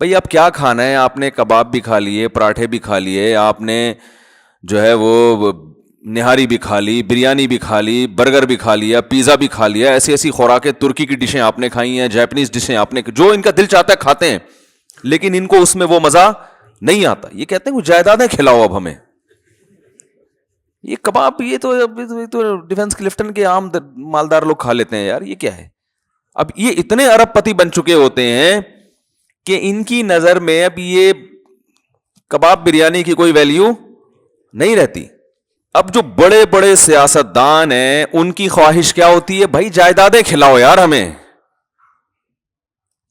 بھئی اب کیا کھانا ہے؟ آپ نے کباب بھی کھا لیے, پراٹھے بھی کھا لیے, آپ نے جو ہے وہ نہاری بھی کھا لی, بریانی بھی کھا لی, برگر بھی کھا لیا, پیزا بھی کھا لیا, ایسی ایسی خوراکیں, ترکی کی ڈشیں آپ نے کھائی ہیں, جاپنیز ڈشیں آپ نے, جو ان کا دل چاہتا ہے کھاتے ہیں, لیکن ان کو اس میں وہ مزہ نہیں آتا. یہ کہتے ہیں وہ جائیدادیں کھلاؤ اب ہمیں. یہ کباب یہ تو ڈیفنس کلفٹن کے عام مالدار لوگ کھا لیتے ہیں یار, یہ کیا ہے؟ اب یہ اتنے ارب پتی بن چکے ہوتے ہیں کہ ان کی نظر میں اب یہ کباب بریانی کی کوئی ویلیو نہیں رہتی. اب جو بڑے بڑے سیاستدان ہیں ان کی خواہش کیا ہوتی ہے؟ بھائی جائیدادیں کھلاؤ یار ہمیں.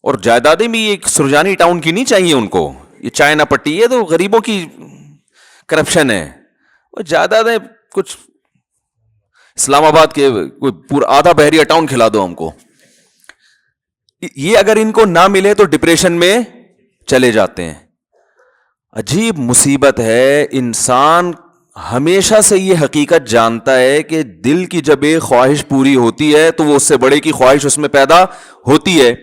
اور جائیدادیں بھی ایک سرجانی ٹاؤن کی نہیں چاہیے ان کو, یہ چائنا پٹی, یہ تو غریبوں کی کرپشن ہے. وہ جائیدادیں کچھ اسلام آباد کے کوئی پورا آدھا بحریہ ٹاؤن کھلا دو ہم کو. یہ اگر ان کو نہ ملے تو ڈپریشن میں چلے جاتے ہیں. عجیب مصیبت ہے. انسان ہمیشہ سے یہ حقیقت جانتا ہے کہ دل کی جب ایک خواہش پوری ہوتی ہے تو وہ اس سے بڑے کی خواہش اس میں پیدا ہوتی ہے.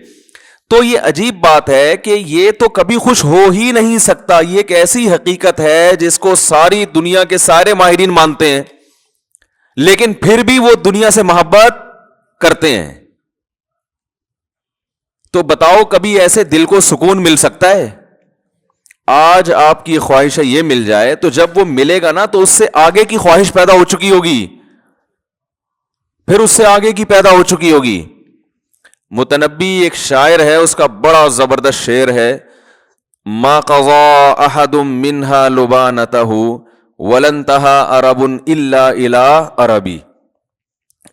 تو یہ عجیب بات ہے کہ یہ تو کبھی خوش ہو ہی نہیں سکتا. یہ ایک ایسی حقیقت ہے جس کو ساری دنیا کے سارے ماہرین مانتے ہیں, لیکن پھر بھی وہ دنیا سے محبت کرتے ہیں. تو بتاؤ کبھی ایسے دل کو سکون مل سکتا ہے؟ آج آپ کی خواہش ہے یہ مل جائے, تو جب وہ ملے گا نا تو اس سے آگے کی خواہش پیدا ہو چکی ہوگی, پھر اس سے آگے کی پیدا ہو چکی ہوگی. متنبی ایک شاعر ہے, اس کا بڑا زبردست شعر ہے, ما قضا احد منها لبانته ولن انتهى عرب الا الى عربی.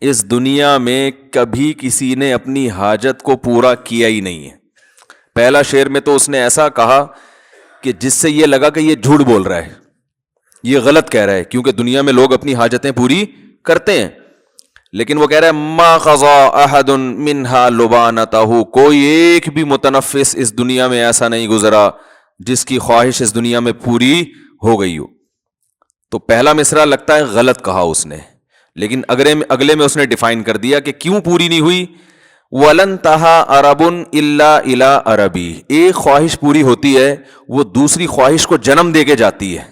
اس دنیا میں کبھی کسی نے اپنی حاجت کو پورا کیا ہی نہیں ہے. پہلا شعر میں تو اس نے ایسا کہا کہ جس سے یہ لگا کہ یہ جھوٹ بول رہا ہے, یہ غلط کہہ رہا ہے, کیونکہ دنیا میں لوگ اپنی حاجتیں پوری کرتے ہیں. لیکن وہ کہہ رہا ہے ما قضا احد منها لبانته, کوئی ایک بھی متنفس اس دنیا میں ایسا نہیں گزرا جس کی خواہش اس دنیا میں پوری ہو گئی ہو. تو پہلا مصرع لگتا ہے غلط کہا اس نے, لیکن اگلے میں اس نے ڈیفائن کر دیا کہ کیوں پوری نہیں ہوئی. وَلَن تَهَا عَرَبٌ إِلَّا إِلَىٰ عَرَبِي, ایک خواہش پوری ہوتی ہے وہ دوسری خواہش کو جنم دے کے جاتی ہے.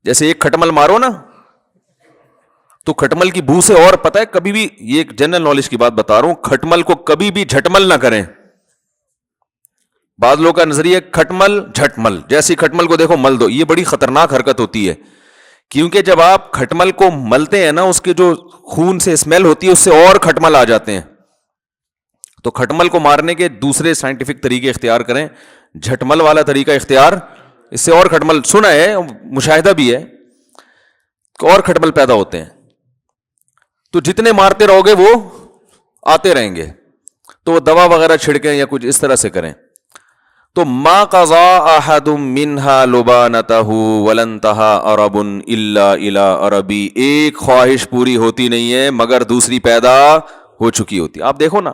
جیسے ایک کھٹمل مارو نا تو کھٹمل کی بو سے, اور پتہ ہے کبھی بھی, یہ ایک جنرل نالج کی بات بتا رہا ہوں, کھٹمل کو کبھی بھی جھٹمل نہ کریں. بعض لوگوں کا نظریہ کھٹمل جھٹمل, جیسی کھٹمل کو دیکھو مل دو, یہ بڑی خطرناک حرکت ہوتی ہے. کیونکہ جب آپ کھٹمل کو ملتے ہیں نا, اس کے جو خون سے اسمیل ہوتی ہے اس سے اور کھٹمل آ جاتے ہیں. تو کھٹمل کو مارنے کے دوسرے سائنٹیفک طریقے اختیار کریں, جھٹمل والا طریقہ اختیار, اس سے اور کھٹمل, سنا ہے, مشاہدہ بھی ہے, اور کھٹمل پیدا ہوتے ہیں. تو جتنے مارتے رہو گے وہ آتے رہیں گے. تو وہ دوا وغیرہ چھڑکیں یا کچھ اس طرح سے کریں. تو ما قضا احد منها لبانته ولن انتهى عرب الا الى عربی, ایک خواہش پوری ہوتی نہیں ہے مگر دوسری پیدا ہو چکی ہوتی. آپ دیکھو نا,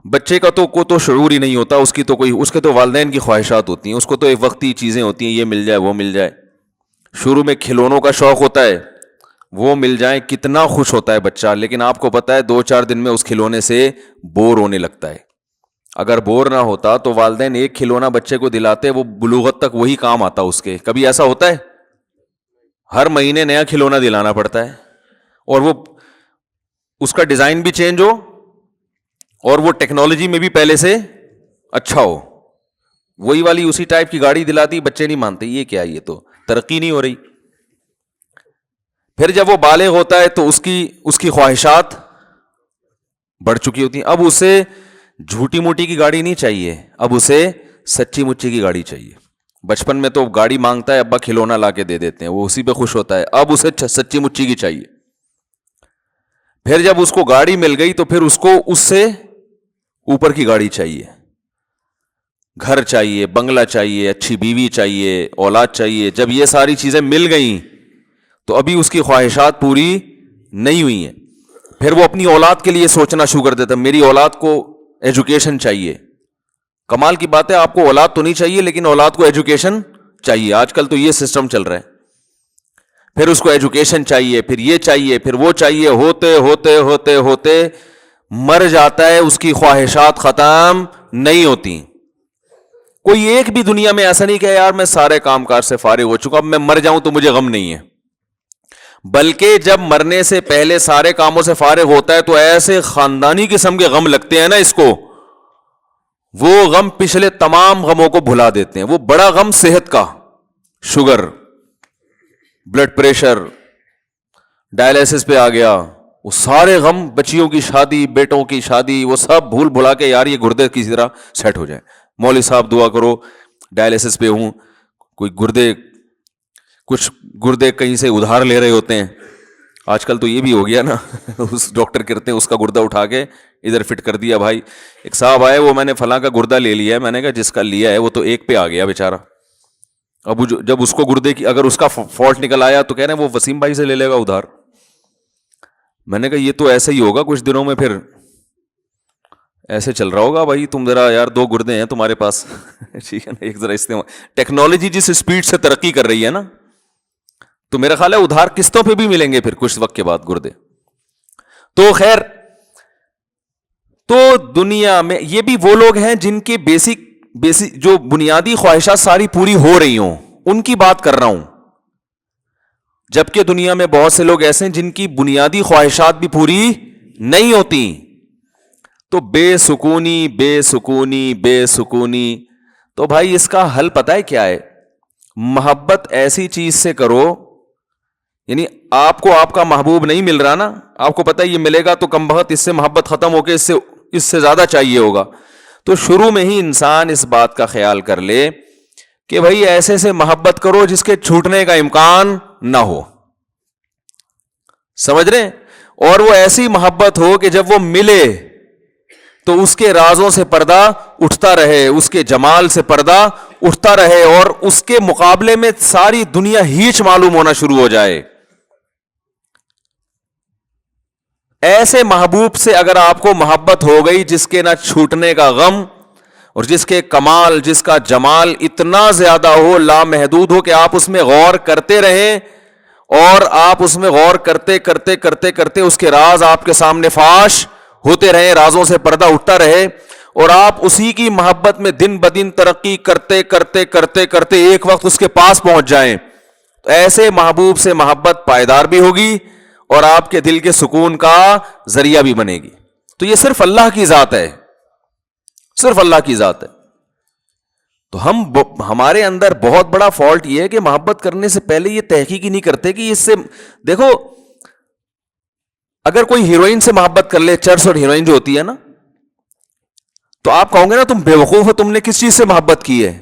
بچے کا تو شعور ہی نہیں ہوتا, اس کے تو والدین کی خواہشات ہوتی ہیں, اس کو تو ایک وقتی چیزیں ہوتی ہیں, یہ مل جائے وہ مل جائے. شروع میں کھلونوں کا شوق ہوتا ہے, وہ مل جائیں کتنا خوش ہوتا ہے بچہ, لیکن آپ کو پتا ہے 2-4 دن میں اس کھلونے سے بور ہونے لگتا ہے. اگر بور نہ ہوتا تو والدین ایک کھلونا بچے کو دلاتے, وہ بلوغت تک وہی کام آتا اس کے. کبھی ایسا ہوتا ہے؟ ہر مہینے نیا کھلونا دلانا پڑتا ہے, اور وہ اس کا ڈیزائن بھی چینج ہو اور وہ ٹیکنالوجی میں بھی پہلے سے اچھا ہو. وہی والی اسی ٹائپ کی گاڑی دلاتی, بچے نہیں مانتے, یہ کیا, یہ تو ترقی نہیں ہو رہی. پھر جب وہ بالغ ہوتا ہے تو اس کی خواہشات بڑھ چکی ہوتی ہیں. اب اسے جھوٹی موٹی کی گاڑی نہیں چاہیے, اب اسے سچی مچی کی گاڑی چاہیے. بچپن میں تو گاڑی مانگتا ہے, ابا کھلونا لا کے دے دیتے ہیں, وہ اسی پہ خوش ہوتا ہے. اب اسے سچی مچی کی چاہیے. پھر جب اس کو گاڑی مل گئی تو پھر اس کو اس سے اوپر کی گاڑی چاہیے, گھر چاہیے, بنگلہ چاہیے, اچھی بیوی چاہیے, اولاد چاہیے. جب یہ ساری چیزیں مل گئیں تو ابھی اس کی خواہشات پوری نہیں ہوئی ہیں. پھر وہ اپنی اولاد کے لیے سوچنا شروع کر دیتا, میری اولاد کو ایجوکیشن چاہیے. کمال کی بات ہے, آپ کو اولاد تو نہیں چاہیے لیکن اولاد کو ایجوکیشن چاہیے. آج کل تو یہ سسٹم چل رہا ہے. پھر اس کو ایجوکیشن چاہیے, پھر یہ چاہیے, پھر وہ چاہیے, ہوتے ہوتے ہوتے ہوتے مر جاتا ہے اس کی خواہشات ختم نہیں ہوتی. کوئی ایک بھی دنیا میں ایسا نہیں کہ یار میں سارے کام کاج سے فارغ ہو چکا اب میں مر جاؤں تو مجھے غم نہیں ہے. بلکہ جب مرنے سے پہلے سارے کاموں سے فارغ ہوتا ہے تو ایسے خاندانی قسم کے غم لگتے ہیں نا اس کو, وہ غم پچھلے تمام غموں کو بھلا دیتے ہیں. وہ بڑا غم صحت کا, شوگر, بلڈ پریشر, ڈائلیسس پہ آ گیا, وہ سارے غم, بچیوں کی شادی, بیٹوں کی شادی, وہ سب بھول بھلا کے یار یہ گردے کسی طرح سیٹ ہو جائے. مولوی صاحب دعا کرو ڈائلیسس پہ ہوں, کوئی کچھ گردے کہیں سے ادھار لے رہے ہوتے ہیں. آج کل تو یہ بھی ہو گیا نا اس ڈاکٹر کرتے ہیں اس کا گردہ اٹھا کے ادھر فٹ کر دیا. بھائی ایک صاحب آئے, وہ میں نے فلاں کا گردہ لے لیا ہے. میں نے کہا جس کا لیا ہے وہ تو ایک پہ آ گیا بیچارہ. اب جب اس کو گردے کی اگر اس کا فالٹ نکل آیا تو کہہ رہے ہیں وہ وسیم بھائی سے لے لے گا ادھار. میں نے کہا یہ تو ایسا ہی ہوگا کچھ دنوں میں, پھر ایسے چل رہا ہوگا. بھائی تم ذرا یار 2 گردے ہیں تمہارے پاس ٹھیک ہے نا, ایک ذرا استعمال. ٹیکنالوجی جس اسپیڈ سے ترقی کر رہی ہے نا, تو میرا خیال ہے ادھار قسطوں پہ بھی ملیں گے پھر کچھ وقت کے بعد گردے. تو خیر, تو دنیا میں یہ بھی وہ لوگ ہیں جن کے بیسک جو بنیادی خواہشات ساری پوری ہو رہی ہوں, ان کی بات کر رہا ہوں. جبکہ دنیا میں بہت سے لوگ ایسے ہیں جن کی بنیادی خواہشات بھی پوری نہیں ہوتی. تو بے سکونی بے سکونی بے سکونی. تو بھائی اس کا حل پتہ ہے کیا ہے؟ محبت ایسی چیز سے کرو, یعنی آپ کو آپ کا محبوب نہیں مل رہا نا, آپ کو پتہ ہے یہ ملے گا تو کم بخت اس سے محبت ختم ہو کے اس سے زیادہ چاہیے ہوگا. تو شروع میں ہی انسان اس بات کا خیال کر لے کہ بھائی ایسے سے محبت کرو جس کے چھوٹنے کا امکان نہ ہو. سمجھ رہے ہیں؟ اور وہ ایسی محبت ہو کہ جب وہ ملے تو اس کے رازوں سے پردہ اٹھتا رہے, اس کے جمال سے پردہ اٹھتا رہے, اور اس کے مقابلے میں ساری دنیا ہیچ معلوم ہونا شروع ہو جائے. ایسے محبوب سے اگر آپ کو محبت ہو گئی جس کے نہ چھوٹنے کا غم, اور جس کے کمال, جس کا جمال اتنا زیادہ ہو, لامحدود ہو, کہ آپ اس میں غور کرتے رہیں, اور آپ اس میں غور کرتے کرتے کرتے کرتے اس کے راز آپ کے سامنے فاش ہوتے رہیں, رازوں سے پردہ اٹھتا رہے, اور آپ اسی کی محبت میں دن بدن ترقی کرتے کرتے کرتے کرتے ایک وقت اس کے پاس پہنچ جائیں, تو ایسے محبوب سے محبت پائیدار بھی ہوگی اور آپ کے دل کے سکون کا ذریعہ بھی بنے گی. تو یہ صرف اللہ کی ذات ہے, صرف اللہ کی ذات ہے. تو ہمارے اندر بہت بڑا فالٹ یہ ہے کہ محبت کرنے سے پہلے یہ تحقیق ہی نہیں کرتے کہ اس سے, دیکھو اگر کوئی ہیروئن سے محبت کر لے, چرس اور ہیروئن جو ہوتی ہے نا, تو آپ کہو گے نا تم بیوقوف ہو, تم نے کس چیز سے محبت کی ہے,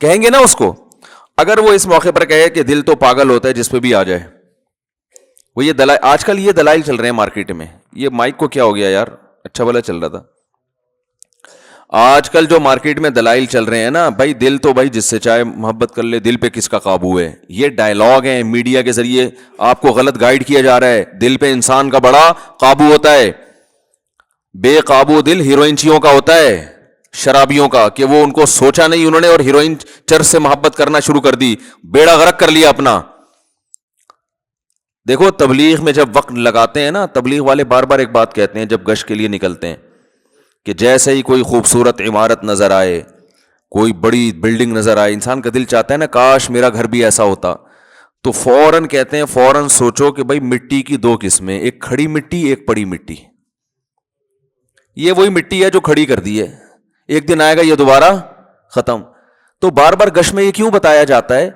کہیں گے نا اس کو. اگر وہ اس موقع پر کہے کہ دل تو پاگل ہوتا ہے جس پہ بھی آ جائے, وہ یہ دلائل, آج کل یہ دلائل چل رہے ہیں مارکیٹ میں. یہ مائک کو کیا ہو گیا یار, اچھا بھلا چل رہا تھا. آج کل جو مارکیٹ میں دلائل چل رہے ہیں نا, بھائی دل تو بھائی جس سے چاہے محبت کر لے, دل پہ کس کا قابو ہے. یہ ڈائلاگ ہیں میڈیا کے ذریعے آپ کو غلط گائیڈ کیا جا رہا ہے. دل پہ انسان کا بڑا قابو ہوتا ہے. بے قابو دل ہیروئنچیوں کا ہوتا ہے, شرابیوں کا, کہ وہ ان کو سوچا نہیں انہوں نے اور ہیروئن چرس سے محبت کرنا شروع کر دی, بیڑا غرق کر لیا اپنا. دیکھو تبلیغ میں جب وقت لگاتے ہیں نا, تبلیغ والے بار بار ایک بات کہتے ہیں جب گشت کے لیے نکلتے ہیں, کہ جیسے ہی کوئی خوبصورت عمارت نظر آئے, کوئی بڑی بلڈنگ نظر آئے, انسان کا دل چاہتا ہے نا کاش میرا گھر بھی ایسا ہوتا, تو فوراً کہتے ہیں فوراً سوچو کہ بھائی مٹی کی 2 قسمیں, ایک کھڑی مٹی ایک پڑی مٹی. یہ وہی مٹی ہے جو کھڑی کر دی ہے, ایک دن آئے گا یہ دوبارہ ختم. تو بار بار گشت میں یہ کیوں بتایا جاتا ہے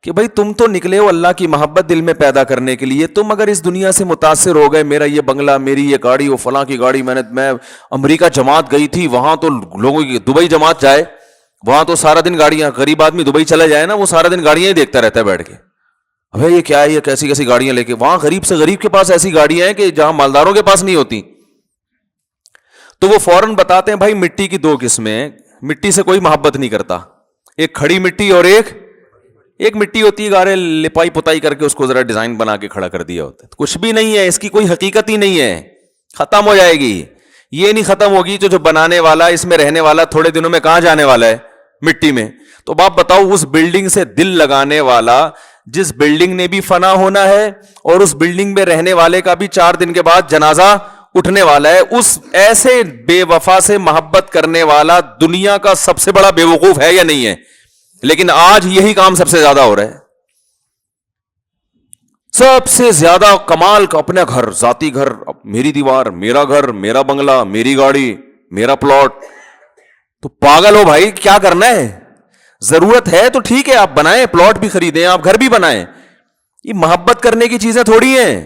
کہ بھائی تم تو نکلے ہو اللہ کی محبت دل میں پیدا کرنے کے لیے. تم اگر اس دنیا سے متاثر ہو گئے, میرا یہ بنگلہ, میری یہ گاڑی, وہ فلاں کی گاڑی, میں امریکہ جماعت گئی تھی, وہاں تو لوگوں کی, دبئی جماعت جائے وہاں تو سارا دن گاڑیاں, غریب آدمی دبئی چلا جائے نا, وہ سارا دن گاڑیاں ہی دیکھتا رہتا ہے بیٹھ کے, ابھی یہ کیا ہے, یہ کیسی کیسی گاڑیاں لے کے. وہاں غریب سے غریب کے پاس ایسی گاڑیاں ہیں کہ جہاں مالداروں کے پاس نہیں ہوتی. تو وہ فوراً بتاتے ہیں بھائی مٹی کی 2 قسمیں, مٹی سے کوئی محبت نہیں کرتا, ایک کھڑی مٹی اور ایک مٹی ہوتی ہے گارے لپائی پتائی کر کے اس کو ذرا ڈیزائن بنا کے کھڑا کر دیا ہوتا ہے. کچھ بھی نہیں ہے, اس کی کوئی حقیقت ہی نہیں ہے, ختم ہو جائے گی. یہ نہیں ختم ہوگی جو بنانے والا, اس میں رہنے والا تھوڑے دنوں میں کہاں جانے والا ہے, مٹی میں. تو باپ بتاؤ اس بلڈنگ سے دل لگانے والا, جس بلڈنگ نے بھی فنا ہونا ہے, اور اس بلڈنگ میں رہنے والے کا بھی 4 دن کے بعد جنازہ اٹھنے والا ہے. اس ایسے بے وفا سے محبت کرنے والا دنیا کا سب سے بڑا بے وقوف ہے یا نہیں ہے؟ لیکن آج یہی کام سب سے زیادہ ہو رہا ہے. سب سے زیادہ کمال کا اپنا گھر، ذاتی گھر، میری دیوار، میرا گھر، میرا بنگلہ، میری گاڑی، میرا پلاٹ. تو پاگل ہو بھائی، کیا کرنا ہے؟ ضرورت ہے تو ٹھیک ہے، آپ بنائیں، پلاٹ بھی خریدیں، آپ گھر بھی بنائیں. یہ محبت کرنے کی چیزیں تھوڑی ہیں.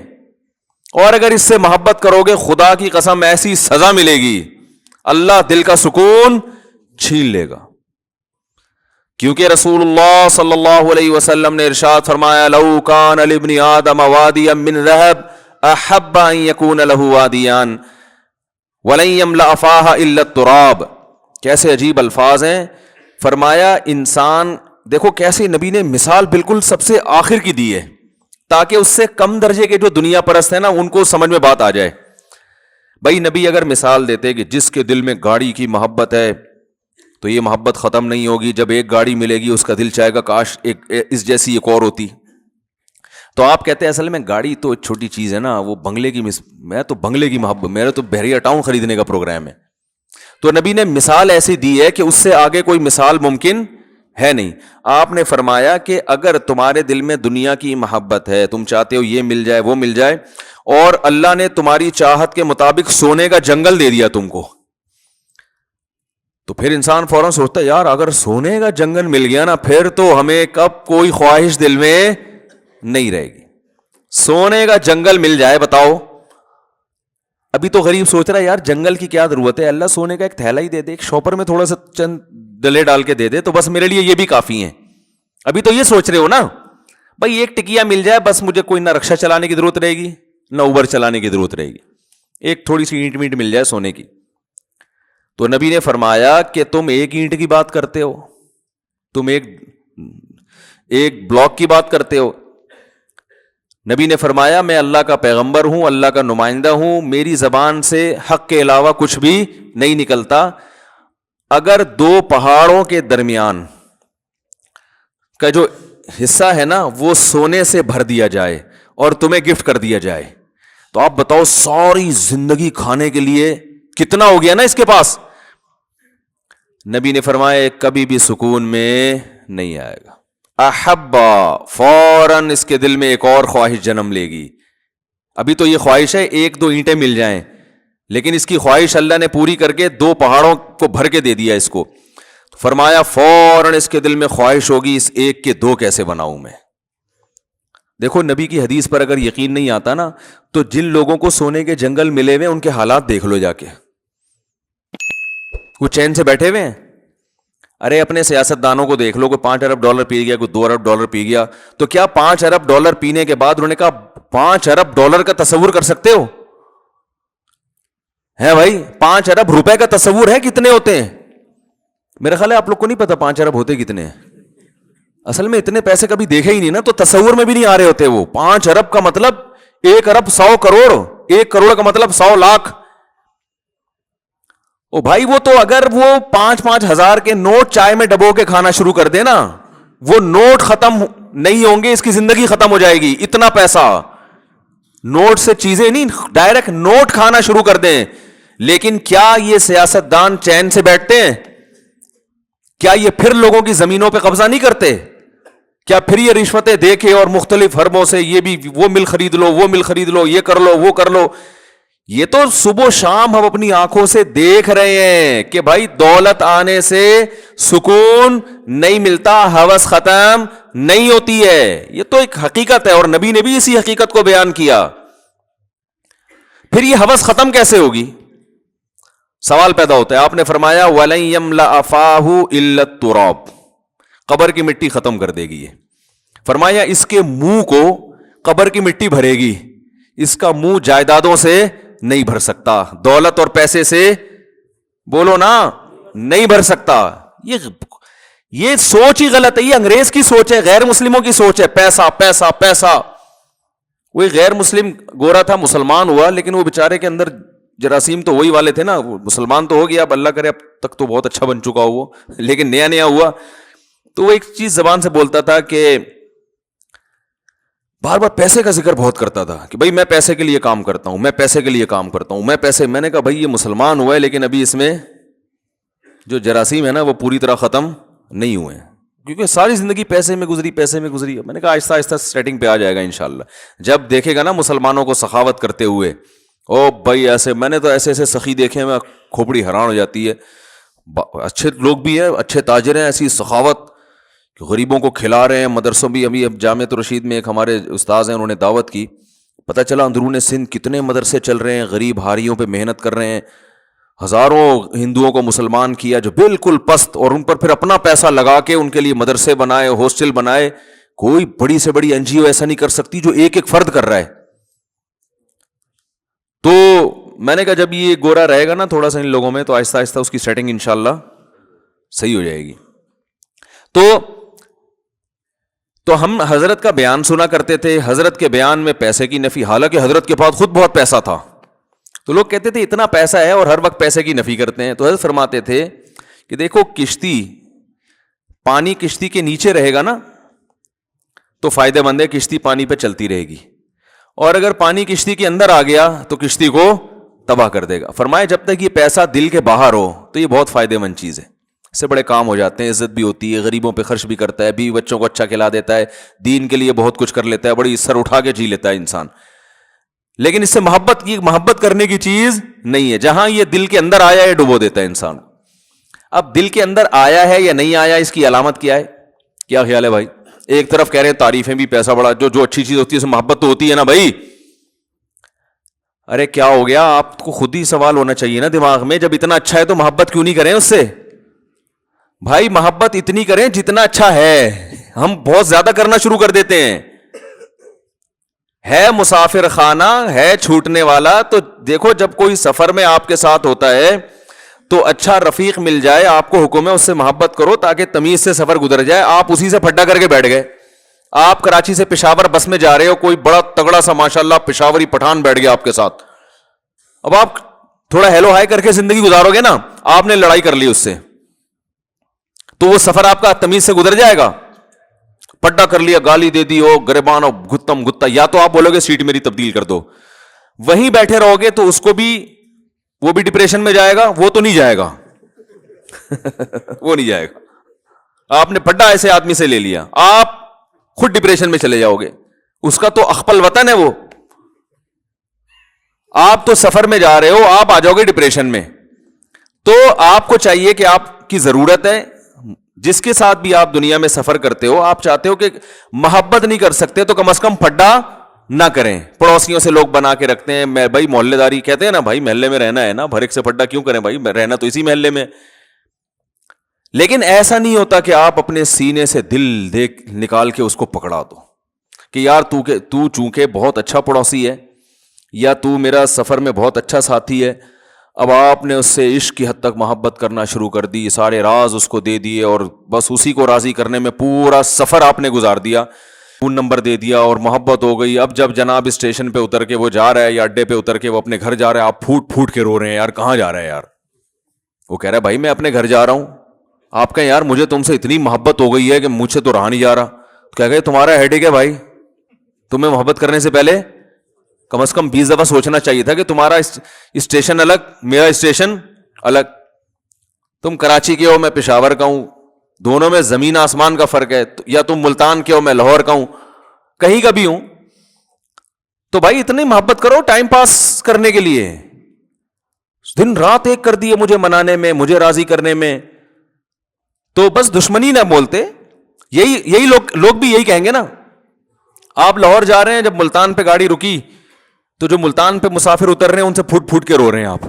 اور اگر اس سے محبت کرو گے، خدا کی قسم ایسی سزا ملے گی، اللہ دل کا سکون چھین لے گا. کیونکہ رسول اللہ صلی اللہ علیہ وسلم نے ارشاد فرمایا، لو کان لابن آدم وادیا من ذهب احب ان یکون له وادیان ولن یملأ فاہ الا التراب. کیسے عجیب الفاظ ہیں. فرمایا انسان، دیکھو کیسے نبی نے مثال بالکل سب سے آخر کی دی ہے، تاکہ اس سے کم درجے کے جو دنیا پرست ہیں نا، ان کو سمجھ میں بات آ جائے. بھائی نبی اگر مثال دیتے کہ جس کے دل میں گاڑی کی محبت ہے تو یہ محبت ختم نہیں ہوگی. جب ایک گاڑی ملے گی اس کا دل چاہے گا کاش اس جیسی ایک اور ہوتی. تو آپ کہتے ہیں اصل میں گاڑی تو ایک چھوٹی چیز ہے نا، وہ بنگلے کی میں تو بنگلے کی محبت، میرا تو بحریہ ٹاؤن خریدنے کا پروگرام ہے. تو نبی نے مثال ایسی دی ہے کہ اس سے آگے کوئی مثال ممکن ہے نہیں. آپ نے فرمایا کہ اگر تمہارے دل میں دنیا کی محبت ہے، تم چاہتے ہو یہ مل جائے وہ مل جائے، اور اللہ نے تمہاری چاہت کے مطابق سونے کا جنگل دے دیا تم کو، تو پھر انسان فوراً سوچتا ہے یار اگر سونے کا جنگل مل گیا نا، پھر تو ہمیں کب کوئی خواہش دل میں نہیں رہے گی. سونے کا جنگل مل جائے، بتاؤ. ابھی تو غریب سوچ رہا ہے یار جنگل کی کیا ضرورت ہے، اللہ سونے کا ایک تھیلا ہی دے دے، ایک شاپر میں تھوڑا سا چند ڈلے ڈال کے دے دے تو بس میرے لیے یہ بھی کافی ہیں. ابھی تو یہ سوچ رہے ہو نا بھائی، ایک ٹکیا مل جائے بس، مجھے کوئی نہ رکشا چلانے کی ضرورت رہے گی نہ اوبر چلانے کی ضرورت رہے گی، ایک تھوڑی سی اینٹ مینٹ مل جائے سونے کی. تو نبی نے فرمایا کہ تم ایک اینٹ کی بات کرتے ہو، تم ایک بلاک کی بات کرتے ہو. نبی نے فرمایا میں اللہ کا پیغمبر ہوں، اللہ کا نمائندہ ہوں، میری زبان سے حق کے علاوہ کچھ بھی نہیں نکلتا. اگر دو پہاڑوں کے درمیان کا جو حصہ ہے نا وہ سونے سے بھر دیا جائے اور تمہیں گفٹ کر دیا جائے، تو آپ بتاؤ ساری زندگی کھانے کے لیے کتنا ہو گیا نا اس کے پاس. نبی نے فرمایا کبھی بھی سکون میں نہیں آئے گا. احبا، فوراً اس کے دل میں ایک اور خواہش جنم لے گی. ابھی تو یہ خواہش ہے ایک دو اینٹیں مل جائیں، لیکن اس کی خواہش اللہ نے پوری کر کے دو پہاڑوں کو بھر کے دے دیا اس کو. فرمایا فوراً اس کے دل میں خواہش ہوگی اس ایک کے دو کیسے بناؤں میں. دیکھو نبی کی حدیث پر اگر یقین نہیں آتا نا تو جن لوگوں کو سونے کے جنگل ملے ہوئے ان کے حالات دیکھ لو جا کے. وہ چین سے بیٹھے ہوئے ہیں. ارے اپنے سیاست دانوں کو دیکھ لو، کوئی $5 ارب پی گیا، کوئی $2 ارب پی گیا، تو کیا $5 ارب پینے کے بعد انہوں نے کہا $5 ارب کا تصور کر سکتے ہو؟ ہے بھائی $5 ارب کا تصور ہے کتنے ہوتے ہیں؟ میرا خیال ہے آپ لوگ کو نہیں پتا 5 ارب ہوتے کتنے ہیں. اصل میں اتنے پیسے کبھی دیکھے ہی نہیں نا، تو تصور میں بھی نہیں آ رہے ہوتے. وہ 5 ارب کا مطلب 1 ارب 100 کروڑ، 1 کروڑ کا مطلب 100 لاکھ. او بھائی وہ تو اگر وہ 5-5 ہزار کے نوٹ چائے میں ڈبو کے کھانا شروع کر دے نا، وہ نوٹ ختم نہیں ہوں گے، اس کی زندگی ختم ہو جائے گی. اتنا پیسہ نوٹ سے چیزیں نہیں، ڈائریکٹ نوٹ کھانا شروع کر دیں. لیکن کیا یہ سیاست دان چین سے بیٹھتے ہیں؟ کیا یہ پھر لوگوں کی زمینوں پہ قبضہ نہیں کرتے؟ کیا پھر یہ رشوتیں دے کے اور مختلف حربوں سے یہ بھی وہ مل خرید لو، وہ مل خرید لو، یہ کر لو، وہ کر لو؟ یہ تو صبح و شام ہم اپنی آنکھوں سے دیکھ رہے ہیں کہ بھائی دولت آنے سے سکون نہیں ملتا، ہوس ختم نہیں ہوتی ہے. یہ تو ایک حقیقت ہے اور نبی نے بھی اسی حقیقت کو بیان کیا. پھر یہ ہوس ختم کیسے ہوگی؟ سوال پیدا ہوتا ہے. آپ نے فرمایا وَلَن يَمْلَأَ فَاهُ إِلَّا التُّرَابُ، قبر کی مٹی ختم کر دے گی. یہ فرمایا اس کے منہ کو قبر کی مٹی بھرے گی، اس کا منہ جائیدادوں سے نہیں بھر سکتا، دولت اور پیسے سے بولو نا نہیں بھر سکتا. یہ سوچ ہی غلط ہے، یہ انگریز کی سوچ ہے، غیر مسلموں کی سوچ ہے. پیسہ پیسہ پیسہ. وہی غیر مسلم گورا تھا، مسلمان ہوا، لیکن وہ بیچارے کے اندر جراثیم تو وہی والے تھے نا. وہ مسلمان تو ہو گیا، اب اللہ کرے اب تک تو بہت اچھا بن چکا ہو وہ، لیکن نیا نیا ہوا تو وہ ایک چیز زبان سے بولتا تھا کہ بار بار پیسے کا ذکر بہت کرتا تھا کہ بھائی میں پیسے کے لیے کام کرتا ہوں, میں پیسے کے لیے کام کرتا ہوں, میں نے کہا بھائی یہ مسلمان ہوا ہے لیکن ابھی اس میں جو جراثیم ہے نا وہ پوری طرح ختم نہیں ہوئے ہیں, کیونکہ ساری زندگی پیسے میں گزری. میں نے کہا آہستہ آہستہ سیٹنگ پہ آ جائے گا انشاءاللہ. جب دیکھے گا نا مسلمانوں کو سخاوت کرتے ہوئے, او بھائی ایسے, میں نے تو ایسے سخی دیکھے ہیں, میں کھوپڑی حیران ہو جاتی ہے. اچھے لوگ بھی ہیں, اچھے تاجر ہیں, ایسی سخاوت, غریبوں کو کھلا رہے ہیں. مدرسوں بھی ابھی اب جامعۃ الرشید میں ایک ہمارے استاذ ہیں, انہوں نے دعوت کی, پتہ چلا اندرون سندھ کتنے مدرسے چل رہے ہیں, غریب ہاریوں پہ محنت کر رہے ہیں. ہزاروں ہندوؤں کو مسلمان کیا جو بالکل پست, اور ان پر پھر اپنا پیسہ لگا کے ان کے لیے مدرسے بنائے, ہاسٹل بنائے. کوئی بڑی سے بڑی NGO ایسا نہیں کر سکتی جو ایک ایک فرد کر رہا ہے. تو میں نے کہا جب یہ گورا رہے گا نا تھوڑا سا ان لوگوں میں, تو آہستہ آہستہ اس کی سیٹنگ انشاءاللہ صحیح ہو جائے گی. تو ہم حضرت کا بیان سنا کرتے تھے, حضرت کے بیان میں پیسے کی نفی, حالانکہ حضرت کے پاس خود بہت پیسہ تھا. تو لوگ کہتے تھے اتنا پیسہ ہے اور ہر وقت پیسے کی نفی کرتے ہیں. تو حضرت فرماتے تھے کہ دیکھو کشتی, پانی کشتی کے نیچے رہے گا نا تو فائدہ مند ہے, کشتی پانی پہ چلتی رہے گی, اور اگر پانی کشتی کے اندر آ گیا تو کشتی کو تباہ کر دے گا. فرمائے جب تک یہ پیسہ دل کے باہر ہو تو یہ بہت فائدہ مند چیز ہے, اس سے بڑے کام ہو جاتے ہیں, عزت بھی ہوتی ہے, غریبوں پہ خرچ بھی کرتا ہے, بیوی بچوں کو اچھا کھلا دیتا ہے, دین کے لیے بہت کچھ کر لیتا ہے, بڑی سر اٹھا کے جی لیتا ہے انسان. لیکن اس سے محبت کرنے کی چیز نہیں ہے. جہاں یہ دل کے اندر آیا ہے ڈبو دیتا ہے انسان. اب دل کے اندر آیا ہے یا نہیں آیا, اس کی علامت کیا ہے, کیا خیال ہے بھائی؟ ایک طرف کہہ رہے ہیں تعریفیں بھی, پیسہ بڑا, جو اچھی چیز ہوتی ہے اس میں محبت تو ہوتی ہے نا بھائی. ارے کیا ہو گیا, آپ کو خود ہی سوال ہونا چاہیے نا دماغ میں, جب اتنا اچھا ہے تو محبت کیوں نہیں کریں اس سے؟ بھائی محبت اتنی کریں جتنا اچھا ہے. ہم بہت زیادہ کرنا شروع کر دیتے ہیں. ہے مسافر خانہ, ہے چھوٹنے والا. تو دیکھو جب کوئی سفر میں آپ کے ساتھ ہوتا ہے تو اچھا رفیق مل جائے, آپ کو حکم ہے اس سے محبت کرو تاکہ تمیز سے سفر گزر جائے. آپ اسی سے پھڈا کر کے بیٹھ گئے. آپ کراچی سے پشاور بس میں جا رہے ہو, کوئی بڑا تگڑا سا ماشاءاللہ پشاوری پٹھان بیٹھ گیا آپ کے ساتھ. اب آپ تھوڑا ہیلو ہائی کر کے زندگی گزارو گے نا, آپ نے لڑائی کر لی اس سے, تو وہ سفر آپ کا تمیز سے گزر جائے گا؟ پڈا کر لیا, گالی دے دی, ہو گریبان ہو گتم گتا, یا تو آپ بولو گے سیٹ میری تبدیل کر دو. وہیں بیٹھے رہو گے تو اس کو بھی, وہ بھی ڈپریشن میں جائے گا. وہ تو نہیں جائے گا وہ نہیں جائے گا. آپ نے پڈا ایسے آدمی سے لے لیا, آپ خود ڈپریشن میں چلے جاؤ گے. اس کا تو اخپل وطن ہے وہ. آپ تو سفر میں جا رہے ہو, آپ آ جاؤ گے ڈپریشن میں. تو آپ کو چاہیے کہ آپ کی ضرورت ہے, جس کے ساتھ بھی آپ دنیا میں سفر کرتے ہو, آپ چاہتے ہو کہ محبت نہیں کر سکتے تو کم از کم پھڈا نہ کریں. پڑوسیوں سے لوگ بنا کے رکھتے ہیں, میں بھائی محلے داری کہتے ہیں نا, بھائی محلے میں رہنا ہے نا, بھر ایک سے پھڈا کیوں کریں بھائی, رہنا تو اسی محلے میں. لیکن ایسا نہیں ہوتا کہ آپ اپنے سینے سے دل دیکھ نکال کے اس کو پکڑا دو کہ یار تو چونکہ بہت اچھا پڑوسی ہے, یا تو میرا سفر میں بہت اچھا ساتھی ہے. اب آپ نے اس سے عشق کی حد تک محبت کرنا شروع کر دی, سارے راز اس کو دے دیے, اور بس اسی کو راضی کرنے میں پورا سفر آپ نے گزار دیا, فون نمبر دے دیا اور محبت ہو گئی. اب جب جناب اسٹیشن پہ اتر کے وہ جا رہا ہے, یا اڈے پہ اتر کے وہ اپنے گھر جا رہا ہے, آپ پھوٹ پھوٹ کے رو رہے ہیں, یار کہاں جا رہا ہے یار؟ وہ کہہ رہا ہے بھائی میں اپنے گھر جا رہا ہوں. آپ کہیں یار مجھے تم سے اتنی محبت ہو گئی ہے کہ مجھ سے تو رہا نہیں جا رہا. کہہ گئے تمہارا ہیڈیک ہے بھائی, تمہیں محبت کرنے سے پہلے کم از کم 20 دفعہ سوچنا چاہیے تھا کہ تمہارا اسٹیشن الگ, میرا اسٹیشن الگ. تم کراچی کے ہو, میں پشاور کا ہوں, دونوں میں زمین آسمان کا فرق ہے. یا تم ملتان کے ہو, میں لاہور کا ہوں, کہیں کا بھی ہوں. تو بھائی اتنی محبت کرو ٹائم پاس کرنے کے لیے. دن رات ایک کر دیے مجھے منانے میں, مجھے راضی کرنے میں, تو بس دشمنی نہ بولتے. یہی لوگ بھی یہی کہیں گے نا. آپ لاہور جا رہے ہیں, جب ملتان پہ گاڑی رکی تو جو ملتان پہ مسافر اتر رہے ہیں ان سے پھوٹ پھوٹ کے رو رہے ہیں. آپ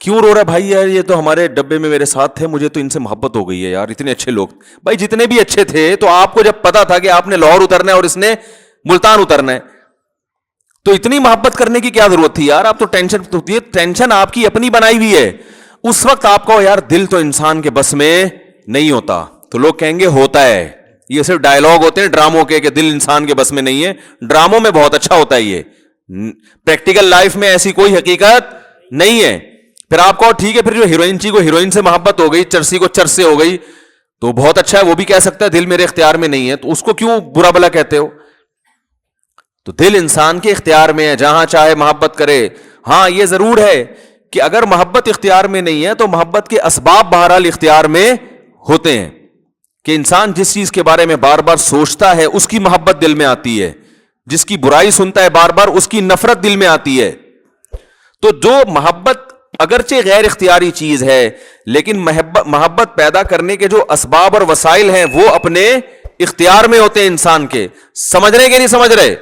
کیوں رو رہے بھائی؟ یار یہ تو ہمارے ڈبے میں میرے ساتھ تھے, مجھے تو ان سے محبت ہو گئی ہے یار, اتنے اچھے لوگ. بھائی جتنے بھی اچھے تھے, تو آپ کو جب پتا تھا کہ آپ نے لاہور اترنا ہے اور اس نے ملتان اترنا ہے, تو اتنی محبت کرنے کی کیا ضرورت تھی یار؟ آپ تو ٹینشن آپ کی اپنی بنائی ہوئی ہے. اس وقت آپ کو یار دل تو انسان کے بس میں نہیں ہوتا. تو لوگ کہیں گے ہوتا ہے, یہ صرف ڈائلوگ ہوتے ہیں ڈراموں کے کہ دل انسان کے بس میں نہیں ہے. ڈراموں میں بہت اچھا ہوتا ہے یہ, پریکٹیکل لائف میں ایسی کوئی حقیقت نہیں ہے. پھر آپ کو ٹھیک ہے, پھر جو ہیروئن چی کو ہیروئن سے محبت ہو گئی, چرسی کو چرس سے ہو گئی, تو بہت اچھا ہے, وہ بھی کہہ سکتا ہے دل میرے اختیار میں نہیں ہے, تو اس کو کیوں برا بلا کہتے ہو؟ تو دل انسان کے اختیار میں ہے، جہاں چاہے محبت کرے. ہاں یہ ضرور ہے کہ اگر محبت اختیار میں نہیں ہے تو محبت کے اسباب بہرحال اختیار میں ہوتے ہیں، کہ انسان جس چیز کے بارے میں بار بار سوچتا ہے اس کی محبت دل میں آتی ہے، جس کی برائی سنتا ہے بار بار اس کی نفرت دل میں آتی ہے. تو جو محبت اگرچہ غیر اختیاری چیز ہے لیکن محبت پیدا کرنے کے جو اسباب اور وسائل ہیں وہ اپنے اختیار میں ہوتے ہیں انسان کے. سمجھ رہے کہ نہیں سمجھ رہے؟